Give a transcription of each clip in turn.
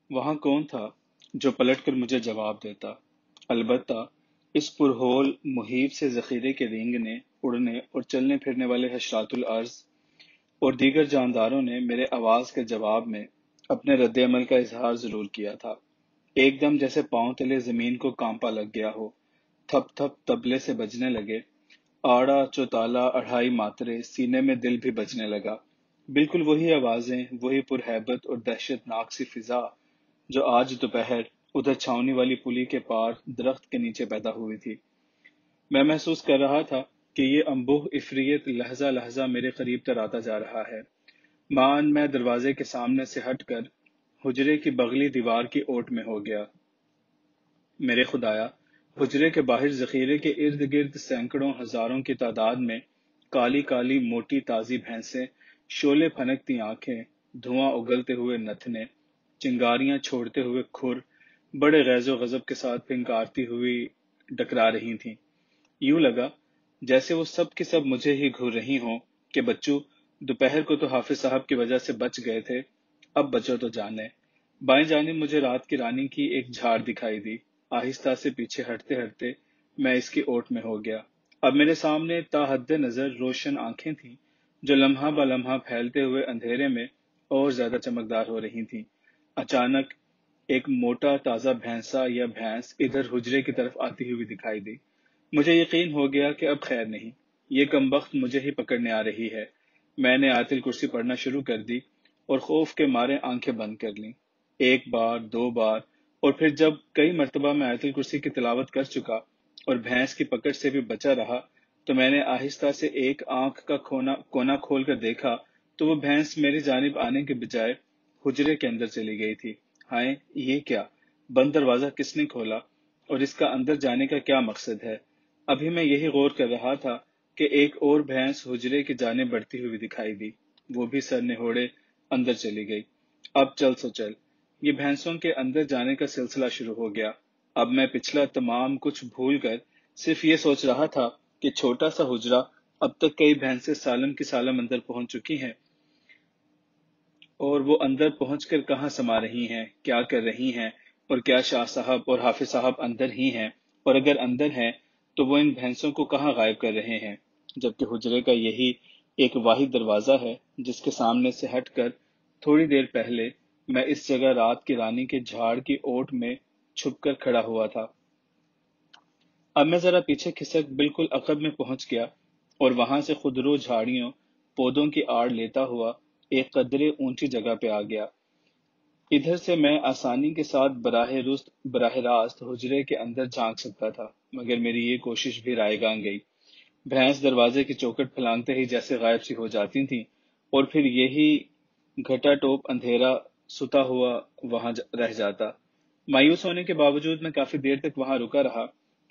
وہاں کون تھا جو پلٹ کر مجھے جواب دیتا؟ البتہ اس پرہول محیط سے ذخیرے کے رینگنے، اڑنے اور چلنے پھرنے والے حشرات الارض اور دیگر جانداروں نے میرے آواز کے جواب میں اپنے رد عمل کا اظہار ضرور کیا تھا۔ ایک دم جیسے پاؤں تلے زمین کو کانپا لگ گیا ہو، تھپ تھپ تبلے سے بجنے لگے، آڑا چوتالا اڑھائی ماترے، سینے میں دل بھی بجنے لگا۔ بالکل وہی آوازیں، وہی پرہیبت اور دہشت ناک سی فضا جو آج دوپہر ادھر چھاؤنی والی پلی کے پار درخت کے نیچے پیدا ہوئی تھی۔ میں محسوس کر رہا تھا کہ یہ انبوہ عفریت لہجہ لہجہ میرے قریب تر آتا جا رہا ہے۔ میں دروازے کے سامنے سے ہٹ کر حجرے کی بغلی دیوار کی اوٹ میں ہو گیا۔ میرے خدایا، حجرے کے باہر ذخیرے کے ارد گرد سینکڑوں ہزاروں کی تعداد میں کالی کالی موٹی تازی بھینسیں، شعلے پھنکتی آنکھیں، دھواں اگلتے ہوئے نتنے، چنگاریاں چھوڑتے ہوئے کھر، بڑے غیظ و غضب کے ساتھ پھنکارتی ہوئی ڈکرا رہی تھیں۔ یوں لگا جیسے وہ سب کی سب مجھے ہی گھور رہی ہوں کہ بچو، دوپہر کو تو حافظ صاحب کی وجہ سے بچ گئے تھے، اب بچو تو جانے۔ بائیں جانب مجھے رات کی رانی کی ایک جھاڑ دکھائی دی۔ آہستہ سے پیچھے ہٹتے ہٹتے میں اس کی اوٹ میں ہو گیا۔ اب میرے سامنے تا حد نظر روشن آنکھیں تھیں جو لمحہ بہ لمحہ پھیلتے ہوئے اندھیرے میں اور زیادہ چمکدار ہو رہی تھیں۔ اچانک ایک موٹا تازہ بھینسا یا بھینس ادھر حجرے کی طرف آتی ہوئی دکھائی دی۔ مجھے یقین ہو گیا کہ اب خیر نہیں، یہ کمبخت مجھے ہی پکڑنے آ رہی ہے۔ میں نے آیت الکرسی پڑھنا شروع کر دی اور خوف کے مارے آنکھیں بند کر لیں۔ ایک بار، دو بار، اور پھر جب کئی مرتبہ میں آیت الکرسی کی تلاوت کر چکا اور بھینس کی پکڑ سے بھی بچا رہا تو میں نے آہستہ سے ایک آنکھ کا کونا کھول کر دیکھا تو وہ بھینس میری جانب آنے کے بجائے حجرے کے اندر چلی گئی تھی۔ ہائے، یہ کیا! بند دروازہ کس نے کھولا اور اس کا اندر جانے کا کیا مقصد ہے؟ ابھی میں یہی غور کر رہا تھا کہ ایک اور بھینس حجرے کی جانب بڑھتی ہوئی دکھائی دی۔ وہ بھی سر نہوڑے اندر چلی گئی۔ اب چل سو چل، یہ بھینسوں کے اندر جانے کا سلسلہ شروع ہو گیا۔ اب میں پچھلا تمام کچھ بھول کر صرف یہ سوچ رہا تھا کہ چھوٹا سا حجرہ، اب تک کئی بھینسیں سالم کی سالم اندر پہنچ چکی ہیں، اور وہ اندر پہنچ کر کہاں سما رہی ہیں، کیا کر رہی ہیں، اور کیا شاہ صاحب اور حافظ صاحب اندر ہی ہیں، اور اگر اندر ہیں تو وہ ان بھینسوں کو کہاں غائب کر رہے ہیں، جبکہ حجرے کا یہی ایک واحد دروازہ ہے جس کے سامنے سے ہٹ کر تھوڑی دیر پہلے میں اس جگہ رات کی رانی کے جھاڑ کی اوٹ میں چھپ کر کھڑا ہوا تھا۔ اب میں ذرا پیچھے کھسک بالکل عقب میں پہنچ گیا اور وہاں سے خودرو جھاڑیوں، پودوں کی آڑ لیتا ہوا ایک قدرے اونچی جگہ پہ آ گیا۔ ادھر سے میں آسانی کے ساتھ براہ راست حجرے کے اندر جھانک سکتا تھا، مگر میری یہ کوشش بھی رائے گان گئی۔ بھینس دروازے کی چوکھٹ پھلانگتے ہی جیسے غائب سی ہو جاتی تھیں، اور پھر یہی گھٹا ٹوپ اندھیرا ستا ہوا وہاں رہ جاتا۔ مایوس ہونے کے باوجود میں کافی دیر تک وہاں رکا رہا۔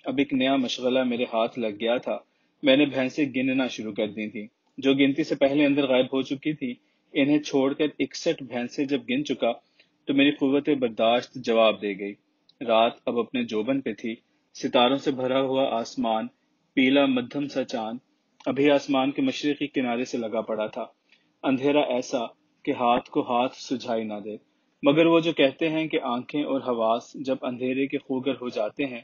اب ایک نیا مشغلہ میرے ہاتھ لگ گیا تھا۔ میں نے بھینسیں گننا شروع کر دی تھی جو گنتی سے پہلے اندر غائب ہو چکی تھی۔ انہیں چھوڑ کر 61 بھینسیں جب گن چکا تو میری قوت برداشت جواب دے گئی۔ رات اب اپنے جوبن پہ تھی، ستاروں سے بھرا ہوا آسمان، پیلا مدھم سا چاند ابھی آسمان کے مشرقی کنارے سے لگا پڑا تھا، اندھیرا ایسا کہ ہاتھ کو ہاتھ سجھائی نہ دے۔ مگر وہ جو کہتے ہیں کہ آنکھیں اور حواس جب اندھیرے کے خوگر ہو جاتے ہیں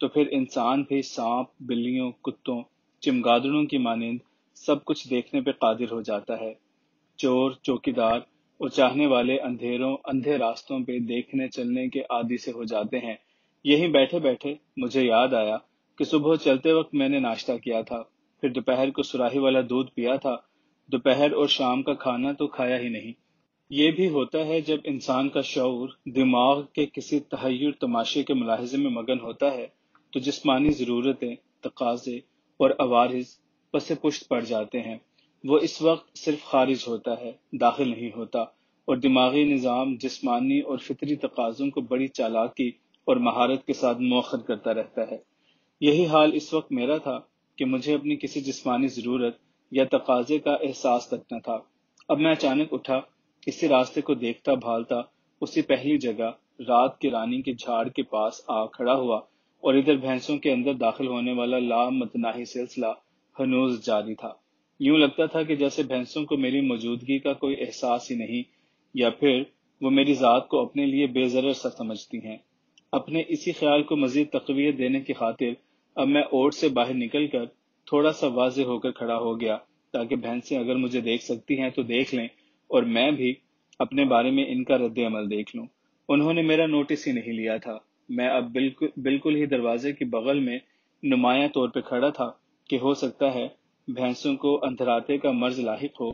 تو پھر انسان بھی سانپ، بلیوں، کتوں، چمگادڑوں کی مانند سب کچھ دیکھنے پہ قادر ہو جاتا ہے۔ چور، چوکیدار اور چاہنے والے اندھے راستوں پہ دیکھنے چلنے کے عادی سے ہو جاتے ہیں۔ یہیں بیٹھے بیٹھے مجھے یاد آیا کہ صبح چلتے وقت میں نے ناشتہ کیا تھا، پھر دوپہر کو سراہی والا دودھ پیا تھا، دوپہر اور شام کا کھانا تو کھایا ہی نہیں۔ یہ بھی ہوتا ہے جب انسان کا شعور دماغ کے کسی تحیر تماشے کے ملاحظے میں مگن ہوتا ہے تو جسمانی ضرورتیں، تقاضے اور عوارض پس پشت پڑ جاتے ہیں۔ وہ اس وقت صرف خارج ہوتا ہے، داخل نہیں ہوتا، اور دماغی نظام جسمانی اور فطری تقاضوں کو بڑی چالاکی اور مہارت کے ساتھ مؤخر کرتا رہتا ہے۔ یہی حال اس وقت میرا تھا کہ مجھے اپنی کسی جسمانی ضرورت یا تقاضے کا احساس تک نہ تھا۔ اب میں اچانک اٹھا، اسی راستے کو دیکھتا بھالتا اسی پہلی جگہ رات کی رانی کے جھاڑ کے پاس آ کھڑا ہوا، اور ادھر بھینسوں کے اندر داخل ہونے والا لامتناہی سلسلہ ہنوز جاری تھا۔ یوں لگتا تھا کہ جیسے بھینسوں کو میری موجودگی کا کوئی احساس ہی نہیں، یا پھر وہ میری ذات کو اپنے لیے بے ضرر سا سمجھتی ہیں۔ اپنے اسی خیال کو مزید تقویت دینے کی خاطر اب میں اوٹ سے باہر نکل کر تھوڑا سا واضح ہو کر کھڑا ہو گیا، تاکہ بھینسیں اگر مجھے دیکھ سکتی ہیں تو دیکھ لیں، اور میں بھی اپنے بارے میں ان کا رد عمل دیکھ لوں۔ انہوں نے میرا نوٹس ہی نہیں لیا تھا۔ میں اب بالکل ہی دروازے کے بغل میں نمایاں طور پہ کھڑا تھا کہ ہو سکتا ہے بھینسوں کو اندھراتے کا مرض لاحق ہو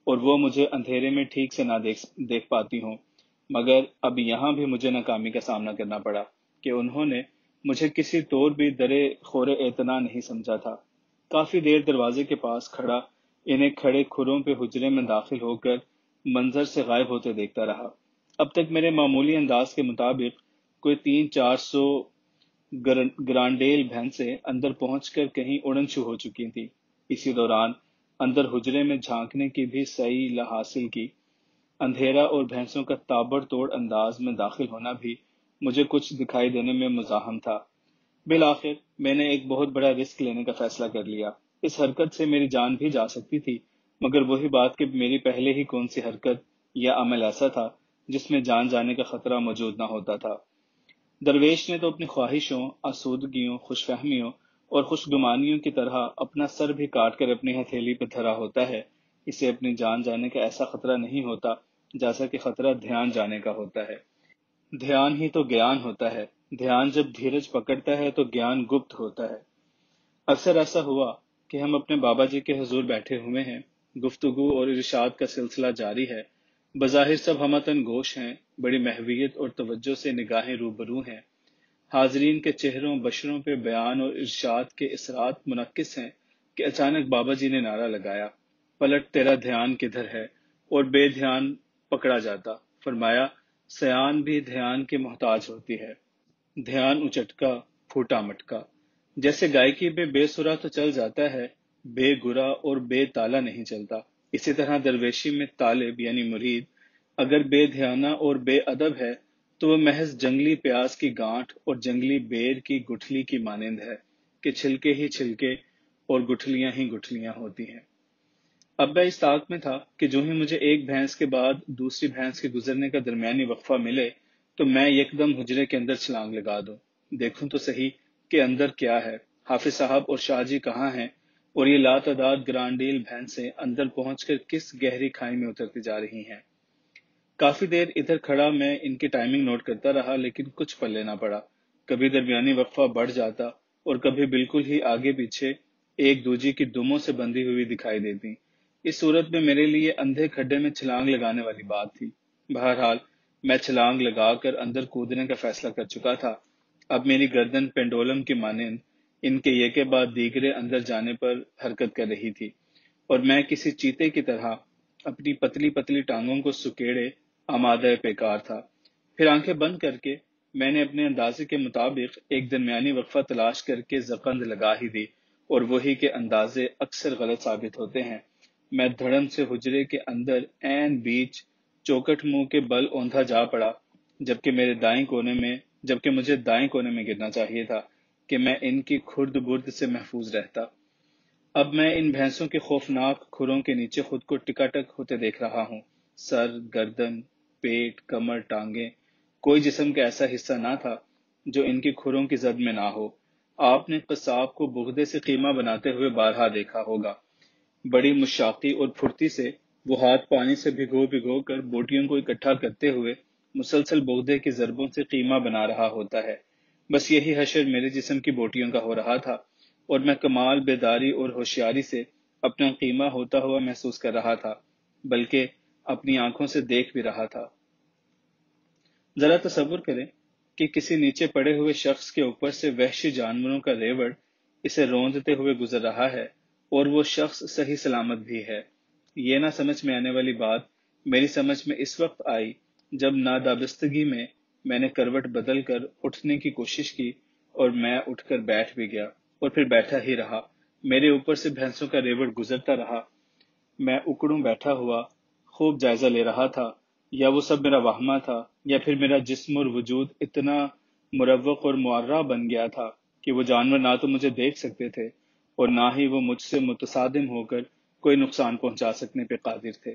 اور وہ مجھے اندھیرے میں ٹھیک سے نہ دیکھ پاتی ہوں۔ مگر اب یہاں بھی مجھے ناکامی کا سامنا کرنا پڑا کہ انہوں نے مجھے کسی طور بھی درے خور اعتنا نہیں سمجھا تھا۔ کافی دیر دروازے کے پاس کھڑا انہیں کھڑے کھروں پہ حجرے میں داخل ہو کر منظر سے غائب ہوتے دیکھتا رہا۔ اب تک میرے معمولی انداز کے مطابق کوئی 300-400 گرانڈیل بھینسیں اندر پہنچ کر کہیں اڑن شو ہو چکی تھی۔ اسی دوران اندر حجرے میں جھانکنے کی بھی صحیح حاصل کی۔ اندھیرا اور بھینسوں کا تابڑ توڑ انداز میں داخل ہونا بھی مجھے کچھ دکھائی دینے میں مزاحم تھا۔ بالآخر میں نے ایک بہت بڑا رسک لینے کا فیصلہ کر لیا۔ اس حرکت سے میری جان بھی جا سکتی تھی، مگر وہی بات کہ میری پہلے ہی کون سی حرکت یا عمل ایسا تھا جس میں جان جانے کا خطرہ موجود نہ ہوتا تھا۔ درویش نے تو اپنی خواہشوں، آسودگیوں، خوش فہمیوں اور خوش گمانیوں کی طرح اپنا سر بھی کاٹ کر اپنی ہتھیلی پہ دھرا ہوتا ہے۔ اسے اپنی جان جانے کا ایسا خطرہ نہیں ہوتا جیسا کہ خطرہ دھیان جانے کا ہوتا ہے۔ دھیان ہی تو گیان ہوتا ہے۔ دھیان جب دھیرج پکڑتا ہے تو گیان گپت ہوتا ہے۔ اکثر ایسا ہوا کہ ہم اپنے بابا جی کے حضور بیٹھے ہوئے ہیں، گفتگو اور ارشاد کا سلسلہ جاری ہے، بظاہر سب ہمتن گوش ہیں، بڑی محویت اور توجہ سے نگاہیں روبرو ہیں، حاضرین کے چہروں بشروں پہ بیان اور ارشاد کے اثرات منعکس ہیں کہ اچانک بابا جی نے نعرہ لگایا، پلٹ تیرا دھیان کدھر ہے، اور بے دھیان پکڑا جاتا۔ فرمایا، سیان بھی دھیان کے محتاج ہوتی ہے، دھیان اچٹکا پھوٹا مٹکا۔ جیسے گائکی میں بے سرا تو چل جاتا ہے، بے گرا اور بے تالا نہیں چلتا، اسی طرح درویشی میں طالب یعنی مرید اگر بے دھیانہ اور بے ادب ہے تو وہ محض جنگلی پیاز کی گانٹھ اور جنگلی بیر کی گٹھلی کی مانند ہے کہ چھلکے ہی چھلکے اور گٹھلیاں ہی گٹھلیاں ہوتی ہیں۔ اب میں اس طاق میں تھا کہ جو ہی مجھے ایک بھینس کے بعد دوسری بھینس کے گزرنے کا درمیانی وقفہ ملے تو میں یکدم حجرے کے اندر چھلانگ لگا دوں، دیکھوں تو صحیح کہ اندر کیا ہے، حافظ صاحب اور شاہ جی کہاں ہیں، اور یہ لاتعداد گرانڈیل بھینسیں اندر پہنچ کر کس گہری کھائی میں اترتی جا رہی ہیں۔ کافی دیر ادھر کھڑا میں ان کی ٹائمنگ نوٹ کرتا رہا، لیکن کچھ پلے نہ پڑا۔ کبھی درمیانی وقفہ بڑھ جاتا اور کبھی بالکل ہی آگے پیچھے ایک دوجی کی دموں سے بندھی ہوئی دکھائی دیتی۔ اس صورت میں میرے لیے اندھے کھڈے میں چھلانگ لگانے والی بات تھی۔ بہرحال میں چھلانگ لگا کر اندر کودنے کا فیصلہ کر چکا تھا۔ اب میری گردن پینڈولم کی مانند ان کے ایک کے بعد دیگرے اندر جانے پر حرکت کر رہی تھی، اور میں کسی چیتے کی طرح اپنی پتلی پتلی ٹانگوں کو سکیڑے آمادہ پیکار تھا۔ پھر آنکھیں بند کر کے میں نے اپنے اندازے کے مطابق ایک درمیانی وقفہ تلاش کر کے زقند لگا ہی دی، اور وہی کے اندازے اکثر غلط ثابت ہوتے ہیں۔ میں دھڑم سے حجرے کے اندر عین بیچ چوکٹ منہ کے بل اوندھا جا پڑا، جبکہ مجھے دائیں کونے میں گرنا چاہیے تھا کہ میں ان کی کھرد برد سے محفوظ رہتا۔ اب میں ان بھینسوں کے خوفناک کھروں کے نیچے خود کو ٹکاٹک ہوتے دیکھ رہا ہوں۔ سر، گردن، پیٹ، کمر، ٹانگیں، کوئی جسم کا ایسا حصہ نہ تھا جو ان کی کھروں کی زد میں نہ ہو۔ آپ نے قصاب کو بغدے سے قیمہ بناتے ہوئے بارہا دیکھا ہوگا۔ بڑی مشاقی اور پھرتی سے وہ ہاتھ پانی سے بھگو کر بوٹیوں کو اکٹھا کرتے ہوئے مسلسل بغدے کی ضربوں سے قیمہ بنا رہا ہوتا ہے۔ بس یہی حشر میرے جسم کی بوٹیوں کا ہو رہا تھا، اور میں کمال بیداری اور ہوشیاری سے اپنا قیمہ ہوتا ہوا محسوس کر رہا تھا، بلکہ اپنی آنکھوں سے دیکھ بھی رہا تھا۔ ذرا تصور کریں کہ کسی نیچے پڑے ہوئے شخص کے اوپر سے وحشی جانوروں کا ریوڑ اسے روندتے ہوئے گزر رہا ہے، اور وہ شخص صحیح سلامت بھی ہے۔ یہ نہ سمجھ میں آنے والی بات میری سمجھ میں اس وقت آئی جب نادابستگی میں نے کروٹ بدل کر اٹھنے کی کوشش کی، اور میں اٹھ کر بیٹھ بھی گیا، اور پھر بیٹھا ہی رہا۔ میرے اوپر سے بھینسوں کا ریوڑ گزرتا رہا۔ میں اکڑوں بیٹھا ہوا خوب جائزہ لے رہا تھا، یا وہ سب میرا وہمہ تھا، یا پھر میرا جسم اور وجود اتنا مروق اور معرہ بن گیا تھا کہ وہ جانور نہ تو مجھے دیکھ سکتے تھے اور نہ ہی وہ مجھ سے متصادم ہو کر کوئی نقصان پہنچا سکنے پہ قادر تھے۔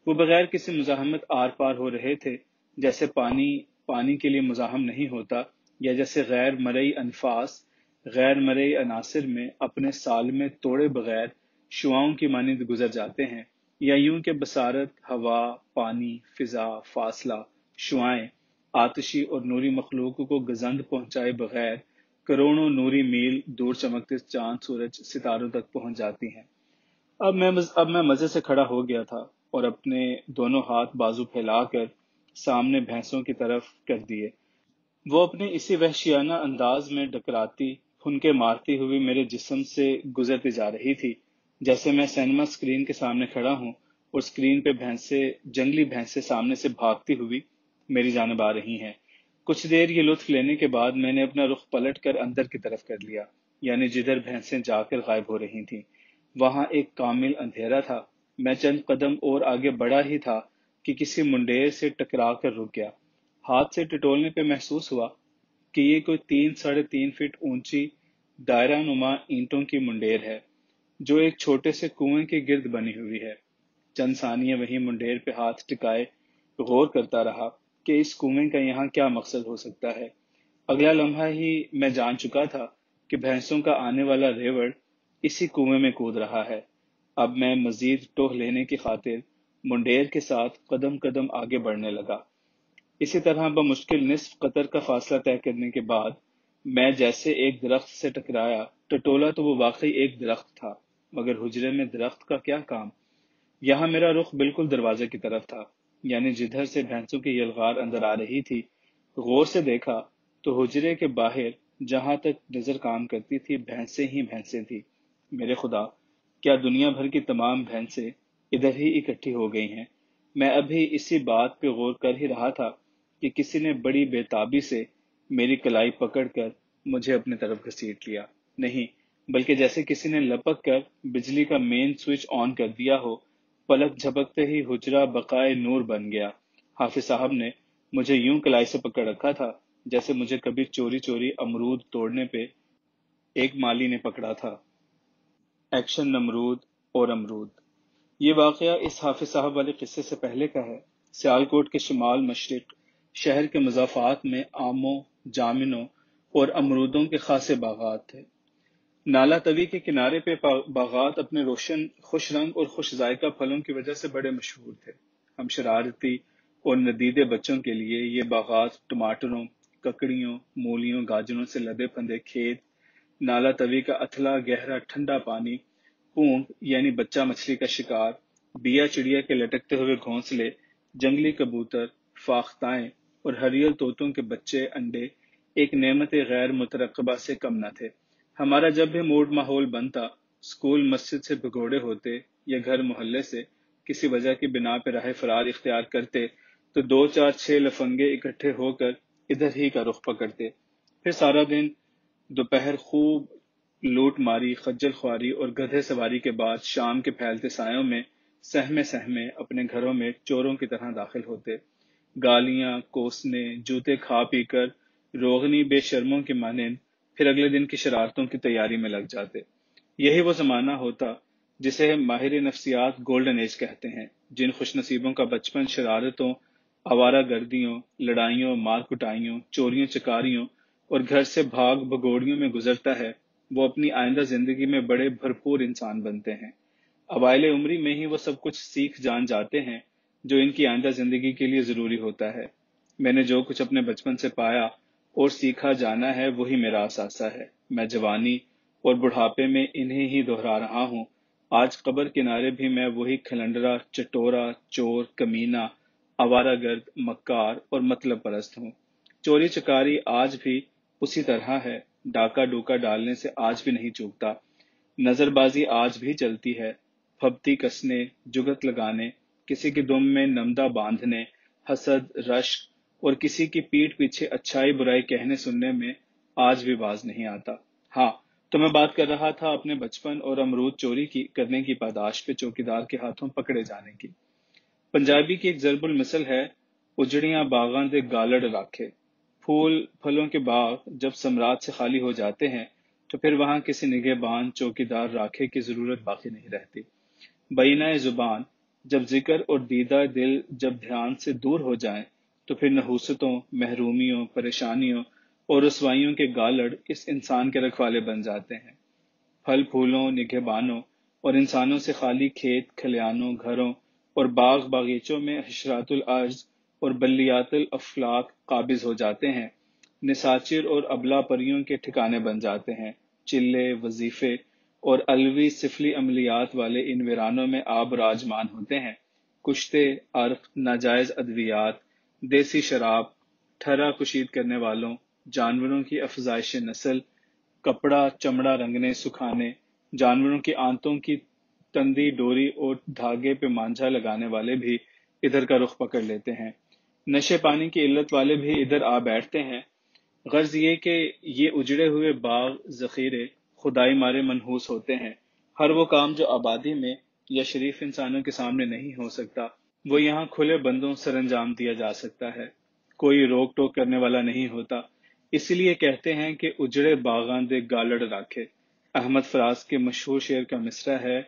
وہ بغیر کسی مزاحمت آر پار ہو رہے تھے، جیسے پانی کے لیے مزاحم نہیں ہوتا، یا جیسے غیر مرئی انفاس غیر مرئی عناصر میں اپنے سال میں توڑے بغیر شعاؤں کی مانند گزر جاتے ہیں، یا یوں کہ بصارت ہوا، پانی، فضا، فاصلہ، شعائیں آتشی اور نوری مخلوق کو گزند پہنچائے بغیر کروڑوں نوری میل دور چمکتے چاند سورج ستاروں تک پہنچ جاتی ہیں۔ اب میں مزے سے کھڑا ہو گیا تھا اور اپنے دونوں ہاتھ بازو پھیلا کر سامنے بھینسوں کی طرف کر دیے۔ وہ اپنے اسی وحشیانہ انداز میں ڈکراتی، پھنکے مارتی ہوئی میرے جسم سے گزرتی جا رہی تھی، جیسے میں سینما اسکرین کے سامنے کھڑا ہوں اور اسکرین پہ جنگلی بھینسیں سامنے سے بھاگتی ہوئی میری جانب آ رہی ہیں۔ کچھ دیر یہ لطف لینے کے بعد میں نے اپنا رخ پلٹ کر اندر کی طرف کر لیا، یعنی جدھر بھینسیں جا کر غائب ہو رہی تھیں۔ وہاں ایک کامل اندھیرا تھا۔ میں چند قدم اور آگے بڑھا ہی تھا کہ کسی منڈیر سے ٹکرا کر رک گیا۔ ہاتھ سے ٹٹولنے پہ محسوس ہوا کہ یہ کوئی 3 ساڑھے 3 فٹ اونچی دائرہ نما اینٹوں کی منڈیر ہے، جو ایک چھوٹے سے کنویں کے گرد بنی ہوئی ہے۔ چند ثانیے وہیں منڈیر پہ ہاتھ ٹکائے غور کرتا رہا کہ اس کنویں کا یہاں کیا مقصد ہو سکتا ہے۔ اگلا لمحہ ہی میں جان چکا تھا کہ بھینسوں کا آنے والا ریوڑ اسی کنویں میں کود رہا ہے۔ اب میں مزید ٹوہ لینے کی خاطر منڈیر کے ساتھ قدم قدم آگے بڑھنے لگا۔ اسی طرح بمشکل نصف قطر کا فاصلہ طے کرنے کے بعد میں جیسے ایک درخت سے ٹکرایا۔ ٹٹولا تو وہ واقعی ایک درخت تھا، مگر حجرے میں درخت کا کیا کام؟ یہاں میرا رخ بالکل دروازے کی طرف تھا، یعنی جدھر سے بھینسوں کی یلغار اندر آ رہی تھی۔ غور سے دیکھا تو حجرے کے باہر جہاں تک نظر کام کرتی تھی بھینسیں ہی بھینسیں تھی۔ میرے خدا، کیا دنیا بھر کی تمام بھینسیں ادھر ہی اکٹھی ہو گئی ہیں؟ میں ابھی اسی بات پہ غور کر ہی رہا تھا کہ کسی نے بڑی بے تابی سے میری کلائی پکڑ کر مجھے اپنی طرف گھسیٹ لیا۔ نہیں، بلکہ جیسے کسی نے لپک کر بجلی کا مین سوئچ آن کر دیا ہو۔ پلک جھپکتے ہی حجرہ بقائے نور بن گیا۔ حافظ صاحب نے مجھے یوں کلائی سے پکڑ رکھا تھا جیسے مجھے کبھی چوری چوری امرود توڑنے پہ ایک مالی نے پکڑا تھا۔ ایکشن نمرود اور امرود۔ یہ واقعہ اس حافظ صاحب والے قصے سے پہلے کا ہے۔ سیالکوٹ کے شمال مشرق شہر کے مضافات میں آموں، جامنوں اور امرودوں کے خاصے باغات تھے۔ نالا توی کے کنارے پہ باغات اپنے روشن، خوش رنگ اور خوش ذائقہ پھلوں کی وجہ سے بڑے مشہور تھے۔ ہم شرارتی اور ندیدے بچوں کے لیے یہ باغات ٹماٹروں، ککڑیوں، مولیوں، گاجروں سے لدے پھندے کھیت، نالا توی کا اتھلا گہرا ٹھنڈا پانی، پونگ یعنی بچہ مچھلی کا شکار، بیا چڑیا کے لٹکتے ہوئے گھونسلے، جنگلی کبوتر، فاختائیں اور ہریل طوطوں کے بچے انڈے ایک نعمت غیر مترقبہ سے کم نہ تھے۔ ہمارا جب بھی موڈ ماحول بنتا، اسکول مسجد سے بھگوڑے ہوتے یا گھر محلے سے کسی وجہ کی بنا پہ راہ فرار اختیار کرتے تو 2 4 6 لفنگے اکٹھے ہو کر ادھر ہی کا رخ پکڑتے۔ پھر سارا دن دوپہر خوب لوٹ ماری، خجل خواری اور گدھے سواری کے بعد شام کے پھیلتے سایوں میں سہمے سہمے اپنے گھروں میں چوروں کی طرح داخل ہوتے۔ گالیاں، کوسنے، جوتے کھا پی کر روغنی بے شرموں کی مانند پھر اگلے دن کی شرارتوں کی تیاری میں لگ جاتے۔ یہی وہ زمانہ ہوتا جسے ماہر نفسیات گولڈن ایج کہتے ہیں۔ جن خوش نصیبوں کا بچپن شرارتوں، آوارہ گردیوں، لڑائیوں، مار کٹائیوں، چوریوں چکاریوں اور گھر سے بھاگ بھگوڑیوں میں گزرتا ہے، وہ اپنی آئندہ زندگی میں بڑے بھرپور انسان بنتے ہیں۔ اوائل عمری میں ہی وہ سب کچھ سیکھ جان جاتے ہیں جو ان کی آئندہ زندگی کے لیے ضروری ہوتا ہے۔ میں نے جو کچھ اپنے بچپن سے پایا اور سیکھا جانا ہے وہی میرا اثاثہ ہے۔ میں جوانی اور بڑھاپے میں انہیں ہی دہرا رہا ہوں۔ آج قبر کنارے بھی میں وہی کھلنڈرا، چٹورا، چور، کمینہ، آوارہ گرد، مکار اور مطلب پرست ہوں۔ چوری چکاری آج بھی اسی طرح ہے، ڈاکہ ڈوکا ڈالنے سے آج بھی نہیں چوکتا، نظر بازی آج بھی چلتی ہے، پھبتی کسنے، جگت لگانے، کسی کی دم میں نمدہ باندھنے، حسد، رشک اور کسی کی پیٹھ پیچھے اچھائی برائی کہنے سننے میں آج بھی باز نہیں آتا۔ ہاں، تو میں بات کر رہا تھا اپنے بچپن اور امرود چوری کرنے کی پاداش پہ چوکیدار کے ہاتھوں پکڑے جانے کی۔ پنجابی کی ایک ضرب المثل ہے، اجڑیاں باغاں دے گالڑ راکھے۔ پھول پھلوں کے باغ جب سمراٹ سے خالی ہو جاتے ہیں تو پھر وہاں کسی نگہبان، چوکیدار راکھے کی ضرورت باقی نہیں رہتی۔ بینہ زبان جب ذکر اور دیدہ دل جب دھیان سے دور ہو جائیں تو پھر نحوستوں، محرومیوں، پریشانیوں اور رسوائیوں کے گالڑ اس انسان کے رکھوالے بن جاتے ہیں۔ پھل پھولوں، نگہبانوں اور انسانوں سے خالی کھیت کھلیانوں، گھروں اور باغ باغیچوں میں حشرات الارض اور بلیات الافلاک قابض ہو جاتے ہیں۔ نساچر اور ابلا پریوں کے ٹھکانے بن جاتے ہیں۔ چلے، وظیفے اور الوی سفلی عملیات والے ان ویرانوں میں آب راجمان ہوتے ہیں۔ کشتے، عرق، ناجائز ادویات، دیسی شراب، ٹھرا کشید کرنے والوں، جانوروں کی افزائش نسل، کپڑا چمڑا رنگنے سکھانے، جانوروں کی آنتوں کی تندی ڈوری اور دھاگے پہ مانجھا لگانے والے بھی ادھر کا رخ پکڑ لیتے ہیں۔ نشے پانی کی علت والے بھی ادھر آ بیٹھتے ہیں۔ غرض یہ کہ یہ اجڑے ہوئے باغ ذخیرے خدائی مارے منحوس ہوتے ہیں۔ ہر وہ کام جو آبادی میں یا شریف انسانوں کے سامنے نہیں ہو سکتا، وہ یہاں کھلے بندوں سر انجام دیا جا سکتا ہے۔ کوئی روک ٹوک کرنے والا نہیں ہوتا۔ اسی لیے کہتے ہیں کہ اجڑے باغاں دے گالڑ راکھے۔ احمد فراز کے مشہور شعر کا مصرع ہے،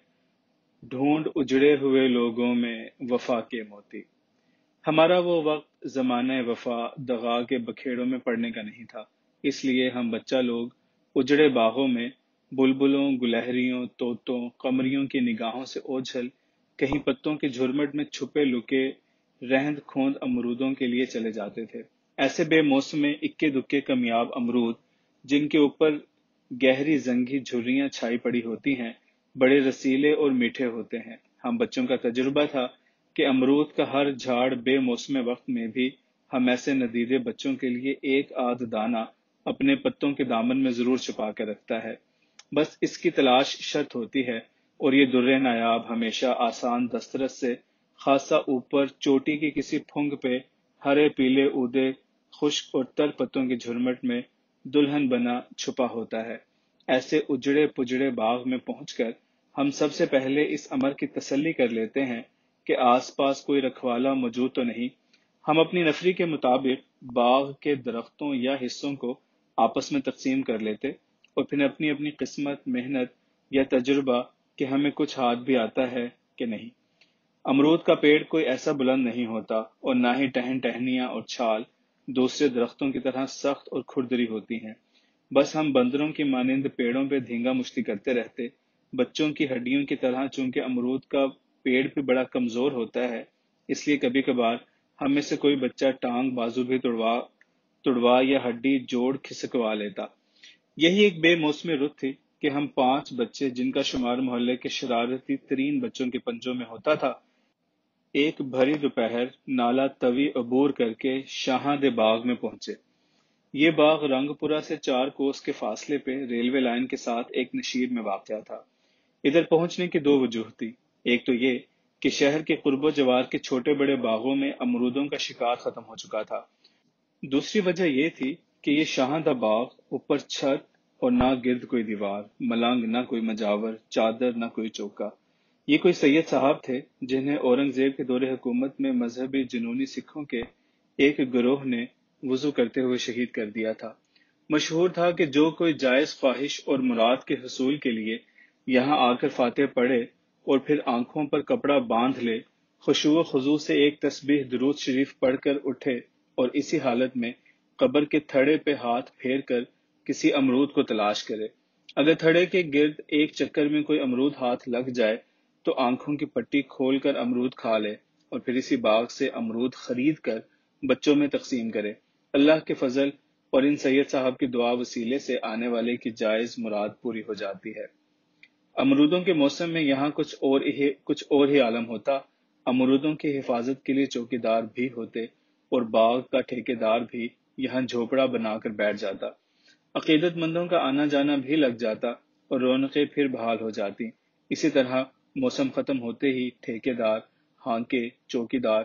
ڈھونڈ اجڑے ہوئے لوگوں میں وفا کے موتی۔ ہمارا وہ وقت زمانہ وفا دغا کے بکھیڑوں میں پڑنے کا نہیں تھا، اس لیے ہم بچہ لوگ اجڑے باغوں میں بلبلوں، گلہریوں، طوطوں، قمریوں کی نگاہوں سے اوجھل کہیں پتوں کے جھرمٹ میں چھپے لکے رہند کھوند امرودوں کے لیے چلے جاتے تھے۔ ایسے بے موسم میں اکے دکے کمیاب امرود جن کے اوپر گہری زنگی جھریاں چھائی پڑی ہوتی ہیں، بڑے رسیلے اور میٹھے ہوتے ہیں۔ ہم بچوں کا تجربہ تھا کہ امرود کا ہر جھاڑ بے موسم وقت میں بھی ہم ایسے ندیدے بچوں کے لیے ایک آدھ دانہ اپنے پتوں کے دامن میں ضرور چھپا کے رکھتا ہے۔ بس اس کی تلاش شرط ہوتی ہے، اور یہ در نایاب ہمیشہ آسان دسترس سے خاصا اوپر چوٹی کی کسی پھنگ پہ ہرے پیلے اودے خشک اور تر پتوں کے جھرمٹ میں دلہن بنا چھپا ہوتا ہے۔ ایسے اجڑے پجڑے باغ میں پہنچ کر ہم سب سے پہلے اس امر کی تسلی کر لیتے ہیں کہ آس پاس کوئی رکھوالا موجود تو نہیں۔ ہم اپنی نفری کے مطابق باغ کے درختوں یا حصوں کو آپس میں تقسیم کر لیتے، اور پھر اپنی اپنی قسمت، محنت یا تجربہ کہ ہمیں کچھ ہاتھ بھی آتا ہے کہ نہیں۔ امرود کا پیڑ کوئی ایسا بلند نہیں ہوتا، اور نہ ہی ٹہن ٹہنیاں اور چھال دوسرے درختوں کی طرح سخت اور کھردری ہوتی ہیں۔ بس ہم بندروں کی مانند پیڑوں پہ دھینگا مشتی کرتے رہتے۔ بچوں کی ہڈیوں کی طرح چونکہ امرود کا پیڑ بھی بڑا کمزور ہوتا ہے، اس لیے کبھی کبھار ہم میں سے کوئی بچہ ٹانگ بازو بھی تڑوا یا ہڈی جوڑ کھسکوا لیتا۔ یہی ایک بے موسمی رت تھی کہ ہم 5 بچے، جن کا شمار محلے کے شرارتی ترین بچوں کے پنجوں میں ہوتا تھا، ایک بھری دوپہر نالا توی عبور کر کے شاہاں دے باغ میں پہنچے۔ یہ باغ رنگ پورہ سے 4 کوس کے فاصلے پہ ریلوے لائن کے ساتھ ایک نشیب میں واقع تھا۔ ادھر پہنچنے کی 2 وجوہ تھی۔ ایک تو یہ کہ شہر کے قرب و جوار کے چھوٹے بڑے باغوں میں امرودوں کا شکار ختم ہو چکا تھا۔ دوسری وجہ یہ تھی کہ یہ شاہاں دا باغ، اوپر چھت اور نہ گرد کوئی دیوار، ملنگ نہ کوئی مجاور، چادر نہ کوئی چوکا۔ یہ کوئی سید صاحب تھے جنہیں اورنگزیب کے دور حکومت میں مذہبی جنونی سکھوں کے ایک گروہ نے وضو کرتے ہوئے شہید کر دیا تھا۔ مشہور تھا کہ جو کوئی جائز خواہش اور مراد کے حصول کے لیے یہاں آ کر فاتح پڑھے اور پھر آنکھوں پر کپڑا باندھ لے، خشوع و خضوع سے ایک تسبیح درود شریف پڑھ کر اٹھے اور اسی حالت میں قبر کے تھڑے پہ ہاتھ پھیر کر کسی امرود کو تلاش کرے۔ اگر تھڑے کے گرد ایک چکر میں کوئی امرود ہاتھ لگ جائے تو آنکھوں کی پٹی کھول کر امرود کھا لے، اور پھر اسی باغ سے امرود خرید کر بچوں میں تقسیم کرے۔ اللہ کے فضل اور ان سید صاحب کی دعا وسیلے سے آنے والے کی جائز مراد پوری ہو جاتی ہے۔ امرودوں کے موسم میں یہاں کچھ اور ہی عالم ہوتا۔ امرودوں کی حفاظت کے لیے چوکیدار بھی ہوتے، اور باغ کا ٹھیکیدار بھی یہاں جھوپڑا بنا کر بیٹھ جاتا۔ عقیدت مندوں کا آنا جانا بھی لگ جاتا، اور رونقیں پھر بحال ہو جاتی۔ اسی طرح موسم ختم ہوتے ہی ٹھیکیدار، ہانکے، چوکیدار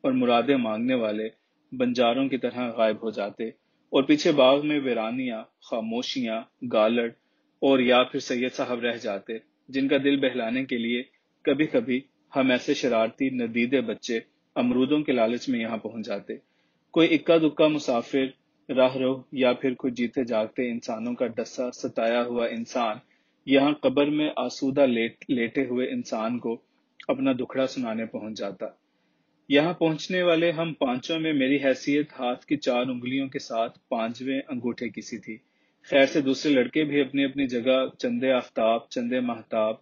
اور مرادیں مانگنے والے بنجاروں کی طرح غائب ہو جاتے، اور پیچھے باغ میں ویرانیاں، خاموشیاں، گالڑ اور یا پھر سید صاحب رہ جاتے، جن کا دل بہلانے کے لیے کبھی کبھی ہم ایسے شرارتی ندیدے بچے امرودوں کے لالچ میں یہاں پہنچ جاتے۔ کوئی اکا دکا مسافر، راہ رو یا پھر کوئی جیتے جاگتے انسانوں کا ڈسا ستایا ہوا انسان یہاں قبر میں آسودہ لیٹے ہوئے انسان کو اپنا دکھڑا سنانے پہنچ جاتا۔ یہاں پہنچنے والے ہم پانچوں میں میری حیثیت ہاتھ کی 4 انگلیوں کے ساتھ 5ویں انگوٹھے کی سی تھی۔ خیر سے دوسرے لڑکے بھی اپنی اپنی جگہ چندے آفتاب، چندے مہتاب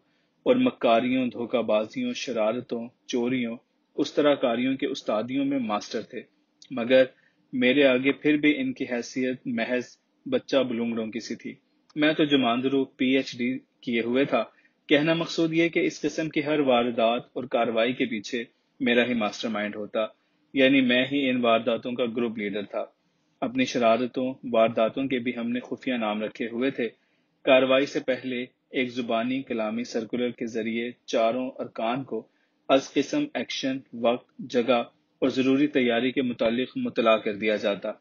اور مکاریوں، دھوکہ بازیوں، شرارتوں، چوریوں، اس طرح کاریوں کے استادیوں میں ماسٹر تھے، مگر میرے آگے پھر بھی ان کی حیثیت محض بچہ بلونگڑوں کی سی تھی۔ میں تو جماندرو پی ایچ ڈی کیے ہوئے تھا۔ کہنا مقصود یہ کہ اس قسم کی ہر واردات اور کارروائی کے پیچھے میرا ہی ماسٹر مائنڈ ہوتا، یعنی میں ہی ان وارداتوں کا گروپ لیڈر تھا۔ اپنی شرارتوں، وارداتوں کے بھی ہم نے خفیہ نام رکھے ہوئے تھے۔ کارروائی سے پہلے ایک زبانی کلامی سرکولر کے ذریعے چاروں ارکان کو از قسم، ایکشن، وقت، جگہ اور ضروری تیاری کے متعلق مطلع کر دیا جاتا۔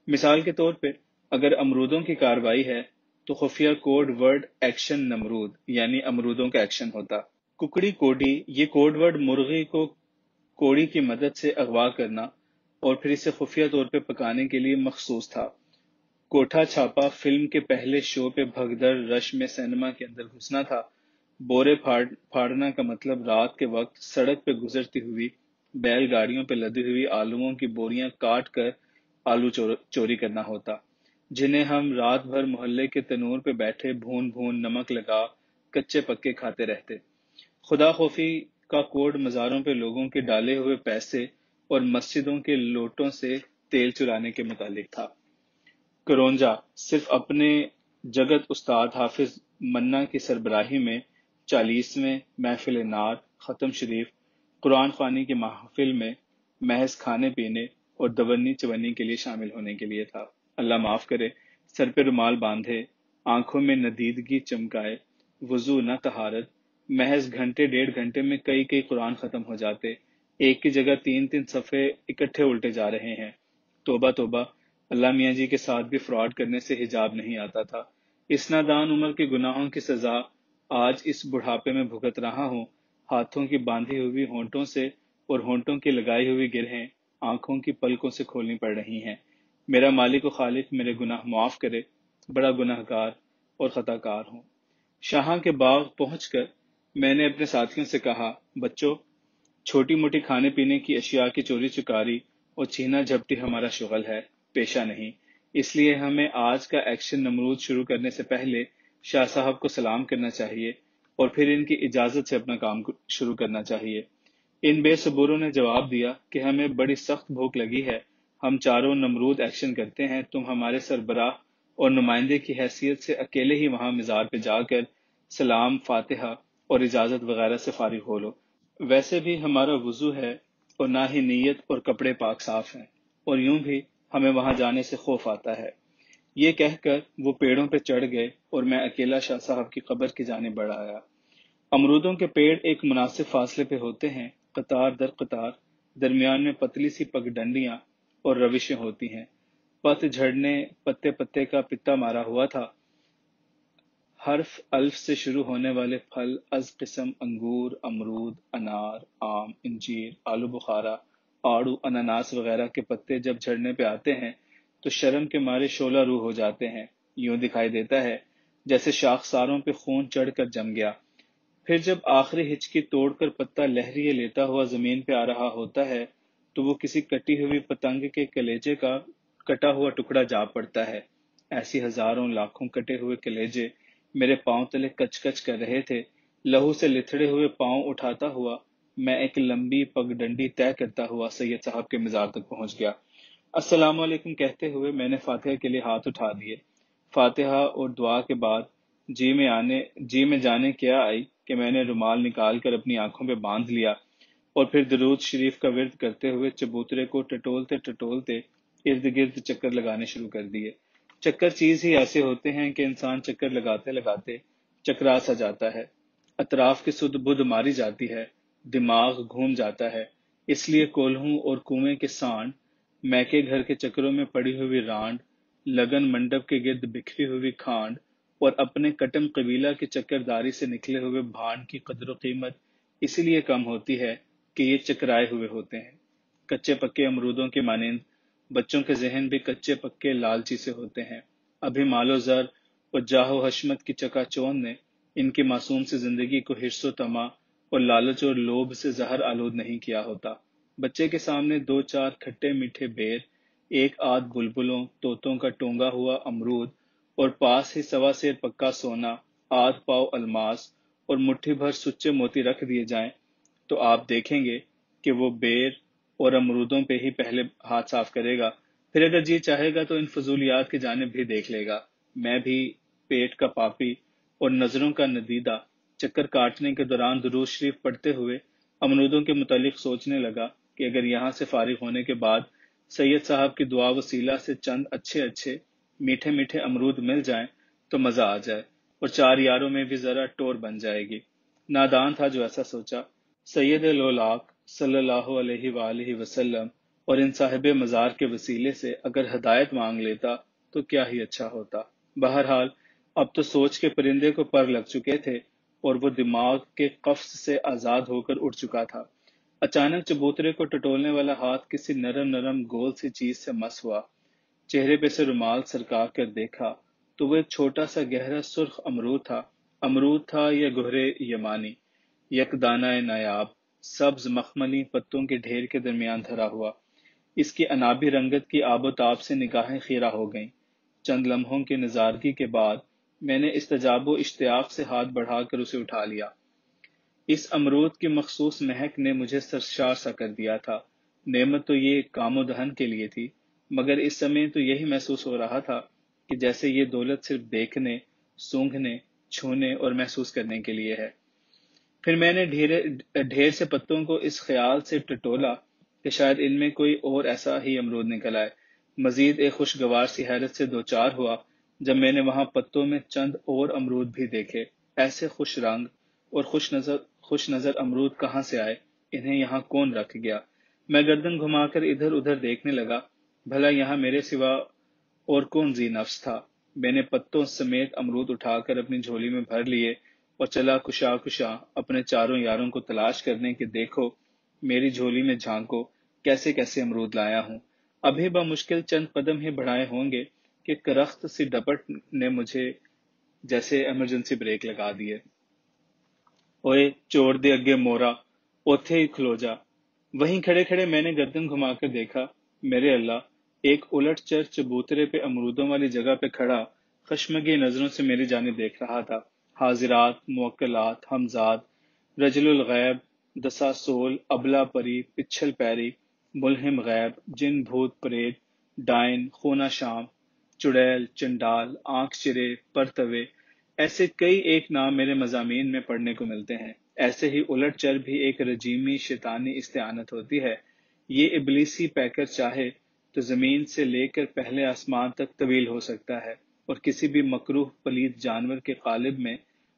مثال کے طور پہ اگر امرودوں کی کارروائی ہے تو خفیہ کوڈ ورڈ ایکشن نمرود یعنی امرودوں کا ایکشن ہوتا۔ ککڑی کوڈی، یہ کوڈ ورڈ مرغی کو کوڑی کی مدد سے اغوا کرنا اور پھر اسے خفیہ طور پہ پکانے کے لیے مخصوص تھا۔ کوٹھا چھاپا فلم کے پہلے شو پہ بھگدڑ رش میں سینما کے اندر گھسنا تھا۔ بورے پھاڑنا کا مطلب رات کے وقت سڑک پہ گزرتی ہوئی بیل گاڑیوں پہ لدی ہوئی آلووں کی بوریاں کاٹ کر آلو چوری کرنا ہوتا، جنہیں ہم رات بھر محلے کے تنور پہ بیٹھے بھون بھون نمک لگا کچے پکے کھاتے رہتے۔ خدا خوفی کا کوڈ مزاروں پہ لوگوں کے ڈالے ہوئے پیسے اور مسجدوں کے لوٹوں سے تیل چرانے کے متعلق تھا۔ کرونجا صرف اپنے جگت استاد حافظ منا کی سربراہی میں 40ویں محفل نعت ختم شریف قرآن خوانی کی محفل میں محض کھانے پینے اور دونی چونی کے لیے شامل ہونے کے لیے تھا۔ اللہ معاف کرے، سر پہ رومال باندھے، آنکھوں میں ندیدگی چمکائے، وضو نہ طہارت، محض گھنٹے 1.5 گھنٹے میں کئی کئی قرآن ختم ہو جاتے، ایک کی جگہ 3 صفحے اکٹھے الٹے جا رہے ہیں۔ توبہ توبہ، اللہ میاں جی کے ساتھ بھی فراڈ کرنے سے حجاب نہیں آتا تھا۔ اس نادان عمر کے گناہوں کی سزا آج اس بڑھاپے میں بھگت رہا ہوں۔ ہاتھوں کی باندھی ہوئی ہونٹوں سے اور ہونٹوں کی لگائی ہوئی گرہیں آنکھوں کی پلکوں سے کھولنی پڑ رہی ہیں۔ میرا مالک و خالق میرے گناہ معاف کرے، بڑا گناہ گار اور خطا کار ہوں۔ شاہاں کے باغ پہنچ کر میں نے اپنے ساتھیوں سے کہا، بچوں، چھوٹی موٹی کھانے پینے کی اشیاء کی چوری چکاری اور چھینا جھپٹی ہمارا شغل ہے، پیشہ نہیں۔ اس لیے ہمیں آج کا ایکشن نمرود شروع کرنے سے پہلے شاہ صاحب کو سلام کرنا چاہیے اور پھر ان کی اجازت سے اپنا کام شروع کرنا چاہیے۔ ان بے صبوروں نے جواب دیا کہ ہمیں بڑی سخت بھوک لگی ہے، ہم چاروں نمرود ایکشن کرتے ہیں، تم ہمارے سربراہ اور نمائندے کی حیثیت سے اکیلے ہی وہاں مزار پہ جا کر سلام، فاتحہ اور اجازت وغیرہ سے فارغ ہو لو۔ ویسے بھی ہمارا وضو ہے اور نہ ہی نیت اور کپڑے پاک صاف ہیں، اور یوں بھی ہمیں وہاں جانے سے خوف آتا ہے۔ یہ کہہ کر وہ پیڑوں پہ چڑھ گئے اور میں اکیلا شاہ صاحب کی قبر کی جانب بڑھ آیا۔ امرودوں کے پیڑ ایک مناسب فاصلے پہ ہوتے ہیں، قطار در قطار، درمیان میں پتلی سی پگڈنڈیاں اور روشیں ہوتی ہیں۔ پت جھڑنے پتے پتے کا پتا مارا ہوا تھا۔ حرف الف سے شروع ہونے والے پھل از قسم انگور، امرود، انار، آم، انجیر، آلو بخارا، آڑو، اناناس وغیرہ کے پتے جب جھڑنے پہ آتے ہیں تو شرم کے مارے شعلہ روح ہو جاتے ہیں۔ یوں دکھائی دیتا ہے جیسے شاخساروں پہ خون چڑھ کر جم گیا۔ پھر جب آخری ہچکی توڑ کر پتا لہریے لیتا ہوا زمین پہ آ رہا ہوتا ہے تو وہ کسی کٹی ہوئی پتنگ کے کلیجے کا کٹا ہوا ٹکڑا جا پڑتا ہے۔ ایسی ہزاروں لاکھوں کٹے ہوئے کلیجے میرے پاؤں تلے کچ کچ کر رہے تھے۔ لہو سے لتھڑے ہوئے پاؤں اٹھاتا ہوا میں ایک لمبی پگ ڈنڈی طے کرتا ہوا سید صاحب کے مزار تک پہنچ گیا۔ السلام علیکم کہتے ہوئے میں نے فاتحہ کے لیے ہاتھ اٹھا دیے۔ فاتحہ اور دعا کے بعد جی میں جانے کیا آئی کہ میں نے رومال نکال کر اپنی آنکھوں پہ باندھ لیا اور پھر درود شریف کا ورد کرتے ہوئے چبوترے کو ٹٹولتے ٹٹولتے ارد گرد چکر لگانے شروع کر دیے۔ چکر چیز ہی ایسے ہوتے ہیں کہ انسان چکر لگاتے لگاتے چکرا سا جاتا ہے، اطراف کی سدھ بدھ ماری جاتی ہے، دماغ گھوم جاتا ہے۔ اس لیے کولہوں اور کنویں کے سانڈ، میکے گھر کے چکروں میں پڑی ہوئی رانڈ، لگن منڈپ کے گرد بکھری ہوئی کھانڈ اور اپنے کٹم قبیلہ کی چکرداری سے نکلے ہوئے بھانڈ کی قدر و قیمت اسی لیے کم ہوتی ہے کہ یہ چکرائے ہوئے ہوتے ہیں۔ کچے پکے امرودوں کے مانند بچوں کے ذہن بھی کچے پکے لالچی سے ہوتے ہیں۔ ابھی مال و زر اور جاہ و حشمت کی چکا چوند نے ان کی معصوم سی زندگی کو حرص و طمع اور لالچ اور لوبھ سے زہر آلود نہیں کیا ہوتا۔ بچے کے سامنے 2-4 کھٹے میٹھے بیر، ایک آدھ بلبلوں طوطوں کا ٹونگا ہوا امرود، اور پاس ہی 1.25 سیر پکا سونا، آدھ پاؤ الماس اور مٹھی بھر سچے موتی رکھ دیے جائیں تو آپ دیکھیں گے کہ وہ بیر اور امرودوں پہ ہی پہلے ہاتھ صاف کرے گا، پھر اگر جی چاہے گا تو ان فضولیات کی جانب بھی دیکھ لے گا۔ میں بھی پیٹ کا پاپی اور نظروں کا ندیدہ چکر کاٹنے کے دوران درود شریف پڑھتے ہوئے امرودوں کے متعلق سوچنے لگا کہ اگر یہاں سے فارغ ہونے کے بعد سید صاحب کی دعا وسیلہ سے چند اچھے اچھے میٹھے میٹھے امرود مل جائیں تو مزہ آ جائے اور 4 یاروں میں بھی ذرا ٹور بن جائے گی۔ نادان تھا جو ایسا سوچا۔ سید لولاک صلی اللہ علیہ وآلہ وسلم اور ان صاحب مزار کے وسیلے سے اگر ہدایت مانگ لیتا تو کیا ہی اچھا ہوتا۔ بہرحال اب تو سوچ کے پرندے کو پر لگ چکے تھے اور وہ دماغ کے قفس سے آزاد ہو کر اڑ چکا تھا۔ اچانک چبوترے کو ٹٹولنے والا ہاتھ کسی نرم نرم گول سی چیز سے مس ہوا۔ چہرے پہ سے رومال سرکا کر دیکھا تو وہ ایک چھوٹا سا گہرا سرخ امرود تھا۔ امرود تھا یا گہرے یمانی، یک دانہ نایاب، سبز مخملی پتوں کے ڈھیر کے درمیان دھرا ہوا۔ اس کی انابی رنگت کی آب و تاب سے نگاہیں خیرہ ہو گئیں۔ چند لمحوں کی نظارگی کے بعد میں نے استجاب و اشتیاق سے ہاتھ بڑھا کر اسے اٹھا لیا۔ اس امرود کی مخصوص مہک نے مجھے سرشار سا کر دیا تھا۔ نعمت تو یہ کام و دہن کے لیے تھی، مگر اس سمے تو یہی محسوس ہو رہا تھا کہ جیسے یہ دولت صرف دیکھنے، سونگھنے، چھونے اور محسوس کرنے کے لیے ہے۔ پھر میں نے ڈھیر سے پتوں کو اس خیال سے ٹٹولا کہ شاید ان میں کوئی اور ایسا ہی امرود نکل آئے۔ مزید ایک خوشگوار سی حیرت سے دوچار ہوا جب میں نے وہاں پتوں میں چند اور امرود بھی دیکھے۔ ایسے خوش رنگ اور خوش نظر امرود کہاں سے آئے؟ انہیں یہاں کون رکھ گیا؟ میں گردن گھما کر ادھر ادھر دیکھنے لگا، بھلا یہاں میرے سوا اور کون ذی نفس تھا؟ میں نے پتوں سمیت امرود اٹھا کر اپنی جھولی میں بھر لیے اور چلا کشا کشا اپنے 4 یاروں کو تلاش کرنے کہ دیکھو میری جھولی میں جھانکو کیسے کیسے امرود لایا ہوں۔ ابھی بمشکل چند قدم ہی بڑھائے ہوں گے کہ کرخت سی ڈپٹ نے مجھے جیسے ایمرجنسی بریک لگا دیے۔ اوئے چور دے اگے مورا، اوتھے ہی کھلو جا۔ وہیں کھڑے کھڑے میں نے گردن گھما کر دیکھا، میرے اللہ، ایک الٹ چر چبوترے پہ امرودوں والی جگہ پہ کھڑا خشمگی نظروں سے میری جانب دیکھ رہا تھا۔ حاضرات، موکلات، ہمزاد، رجل الغیب، دسا سول، ابلا پری، پچھل پیری، ملہم غیب، جن بھوت پریت، ڈائن، خونا شام، چڑیل، چنڈال، آنکھ چرے، پرتوے، ایسے کئی ایک نام میرے مضامین میں پڑھنے کو ملتے ہیں۔ ایسے ہی الٹ چر بھی ایک رجیمی شیطانی استعانت ہوتی ہے۔ یہ ابلیسی پیکر چاہے تو زمین سے لے کر پہلے آسمان تک طویل ہو سکتا ہے اور کسی بھی مکروہ پلید جانور کے قالب میں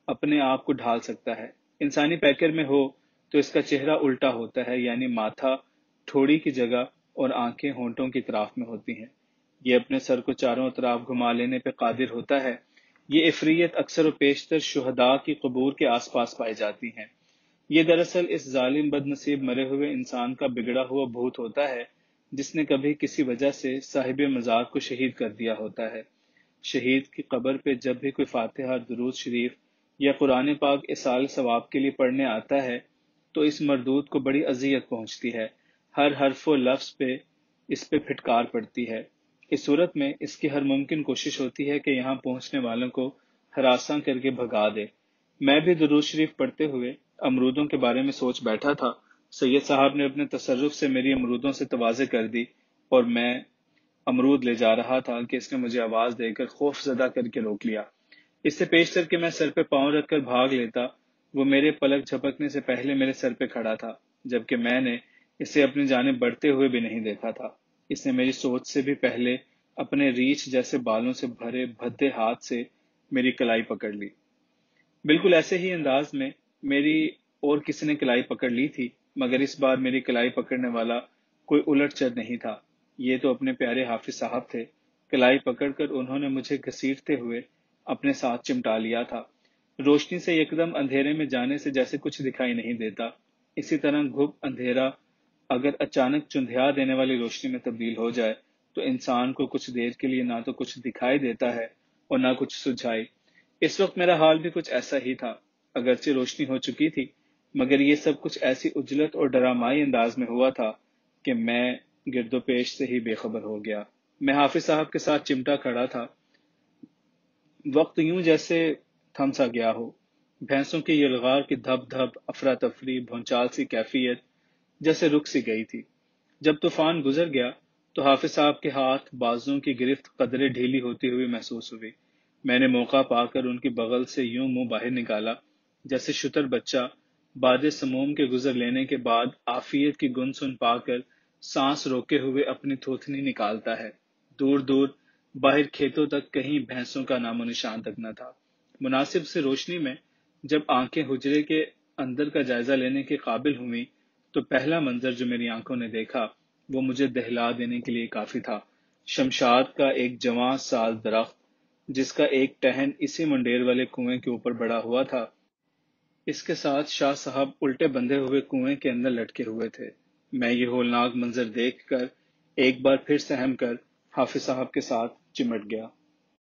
اپنے آپ کو ڈھال سکتا ہے۔ انسانی پیکر میں ہو تو اس کا چہرہ الٹا ہوتا ہے، یعنی ماتھا ٹھوڑی کی جگہ اور آنکھیں ہونٹوں کی طرف میں ہوتی ہیں۔ یہ اپنے سر کو چاروں طرف گھما لینے پہ قادر ہوتا ہے۔ یہ عفریت اکثر و بیشتر شہداء کی قبور کے آس پاس پائی جاتی ہیں۔ یہ دراصل اس ظالم بد نصیب مرے ہوئے انسان کا بگڑا ہوا بھوت ہوتا ہے جس نے کبھی کسی وجہ سے صاحب مزار کو شہید کر دیا ہوتا ہے۔ شہید کی قبر پہ جب بھی کوئی فاتحہ، درود شریف یا قرآن پاک اصال ثواب کے لیے پڑھنے آتا ہے تو اس مردود کو بڑی اذیت پہنچتی ہے۔ ہر حرف و لفظ پہ اس پہ پھٹکار پڑتی ہے۔ اس صورت میں اس کی ہر ممکن کوشش ہوتی ہے کہ یہاں پہنچنے والوں کو ہراساں کر کے بھگا دے۔ میں بھی درود شریف پڑھتے ہوئے امرودوں کے بارے میں سوچ بیٹھا تھا۔ سید صاحب نے اپنے تصرف سے میری امرودوں سے تواضع کر دی اور میں امرود لے جا رہا تھا کہ اس نے مجھے آواز دے کر خوف زدہ کر کے روک لیا۔ اس سے پیشتر کہ میں سر پہ پاؤں رکھ کر بھاگ لیتا، وہ میرے پلک جھپکنے سے پہلے میرے سر پہ کھڑا تھا، جبکہ میں نے اسے اپنی جانب بڑھتے ہوئے بھی نہیں دیکھا تھا۔ اس نے میری سوچ سے بھی پہلے اپنے ریچھ جیسے بالوں سے بھرے بھدے ہاتھ سے میری کلائی پکڑ لی۔ بالکل ایسے ہی انداز میں میری اور کسی نے کلائی پکڑ لی تھی، مگر اس بار میری کلائی پکڑنے والا کوئی الٹ چر نہیں تھا، یہ تو اپنے پیارے حافظ صاحب تھے۔ کلائی پکڑ کر انہوں نے مجھے گھسیٹتے ہوئے اپنے ساتھ چمٹا لیا تھا۔ روشنی سے یکدم اندھیرے میں جانے سے جیسے کچھ دکھائی نہیں دیتا، اسی طرح گھپ اندھیرا اگر اچانک چندھیا دینے والی روشنی میں تبدیل ہو جائے تو انسان کو کچھ دیر کے لیے نہ تو کچھ دکھائی دیتا ہے اور نہ کچھ سجھائی۔ اس وقت میرا حال بھی کچھ ایسا ہی تھا، اگرچہ روشنی ہو چکی تھی، مگر یہ سب کچھ ایسی اجلت اور ڈرامائی انداز میں ہوا تھا کہ میں گرد و پیش سے ہی بے خبر ہو گیا۔ میں حافظ صاحب کے ساتھ چمٹا کھڑا تھا، وقت یوں جیسے تھم سا گیا ہو۔ بھینسوں کی یلغار کی دھپ دھپ، افراتفری، بھونچال سی کیفیت جیسے رک سی گئی تھی۔ جب طوفان گزر گیا تو حافظ صاحب کے ہاتھ بازوں کی گرفت قدرے ڈھیلی ہوتی ہوئی محسوس ہوئی۔ میں نے موقع پا کر ان کی بغل سے یوں منہ باہر نکالا جیسے شتر بچہ باد سموم کے گزر لینے کے بعد عافیت کی گن سن پا کر سانس روکے ہوئے اپنی تھوتنی نکالتا ہے۔ دور دور باہر کھیتوں تک کہیں بھینسوں کا نام و نشان تک نہ تھا۔ مناسب سے روشنی میں جب آنکھیں حجرے کے اندر کا جائزہ لینے کے قابل ہوئیں تو پہلا منظر جو میری آنکھوں نے دیکھا وہ مجھے دہلا دینے کے لیے کافی تھا۔ شمشاد کا ایک جوان سال درخت جس کا ایک ٹہن اسی منڈیر والے کنویں کے اوپر بڑا ہوا تھا، اس کے ساتھ شاہ صاحب الٹے بندھے ہوئے کنویں کے اندر لٹکے ہوئے تھے۔ میں یہ ہولناک منظر دیکھ کر ایک بار پھر سہم کر حافظ صاحب کے ساتھ چمٹ گیا۔